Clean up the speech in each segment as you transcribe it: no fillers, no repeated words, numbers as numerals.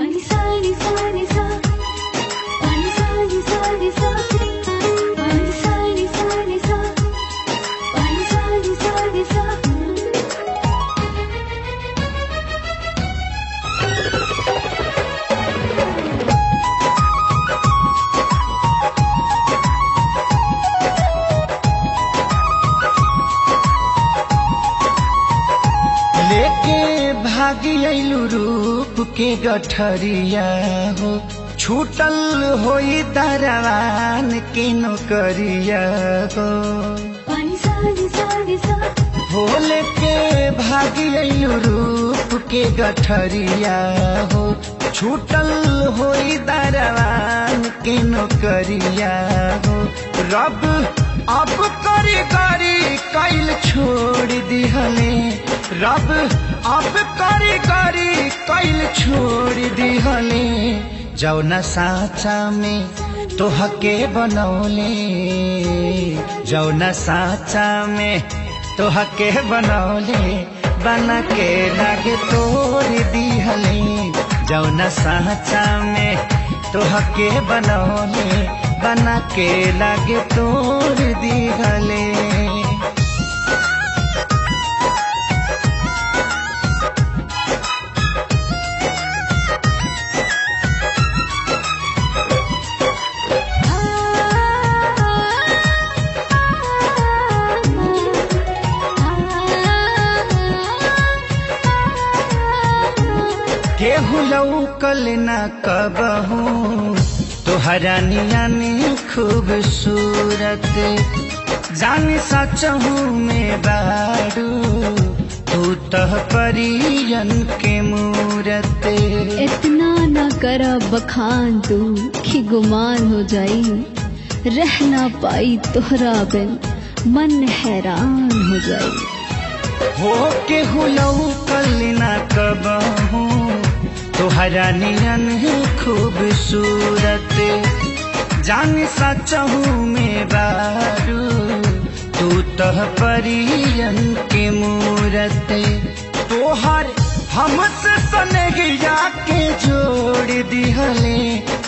pani sa ni sa ni sa pani sa ni sa ni sa pani sa ni sa ni sa pani sa ni sa ni sa लेके भागी अइलू रूप के गठरिया हो, छूटल होई दरवान के नौकरिया हो। pani sa ni sa ni sa हो लेके भागी अइलू रूप के गठरिया हो, छूटल होई दरवान के नौकरिया हो। रब अब करी करी कैल छोड़ दिहले, रब अब करी करी कैल छोड़ दिहले। जौना साचा में तोहके बनौले, जौना साचा में तोहके बनौले, बना के लागे तोड़ दिहले। जौना साचा में तोहके बनौले, बना के लागे तोड़ दिहले। केहू लौकल न कबहू तोहरा नियन खूबसूरत, जान सचहू में बारू तू तह परियन के मूरत। इतना न कर बखान तू कि गुमान हो जाई, रह ना पाई तोहरा बिन मन हैरान हो जाई। हो केहू लौकल न कबहू तोहरा नियन खूबसूरत, जान सचहू में बारू तू तह परियन के मूरत। तोहर हमसे सनगिया के जोड़ दिहले,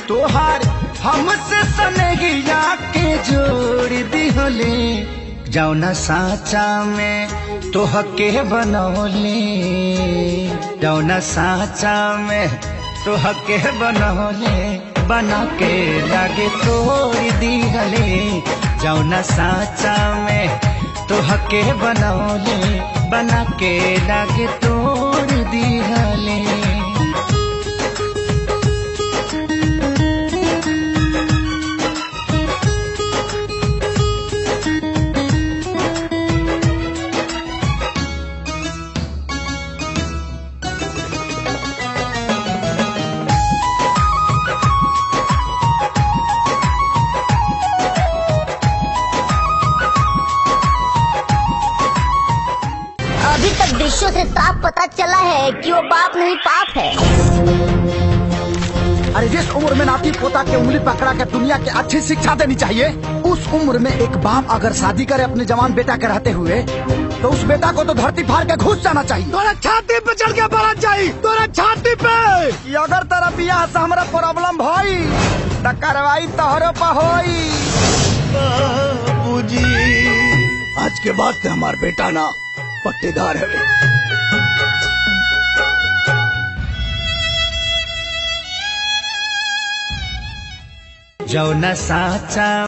तोहर हमसे सनगिया के जोड़ दिहले। जौना साचा में तोहके बनौले, जौना साचा में तोहके बनौले, बना के लागे तोड़ दिहले। जौना साचा में तोहके बनौले, बना के लागे तोड़ दिहले। अभी तक दृश्यों से साफ पता चला है कि वो बाप नहीं पाप है। अरे जिस उम्र में नाती पोता के उंगली पकड़ा के दुनिया की अच्छी शिक्षा देनी चाहिए, उस उम्र में एक बाप अगर शादी करे अपने जवान बेटा के रहते हुए, तो उस बेटा को तो धरती फाड़ के घुस जाना चाहिए। तोरा छाती पे चढ़ के बरत जाई, तोरा छाती पे कि अगर तेरा बियाह से हमरा प्रॉब्लम भई त कार्रवाई तोहरो पे होई। बाबूजी आज के बाद से हमार बेटा ना पट्टेदार है। जौना साचा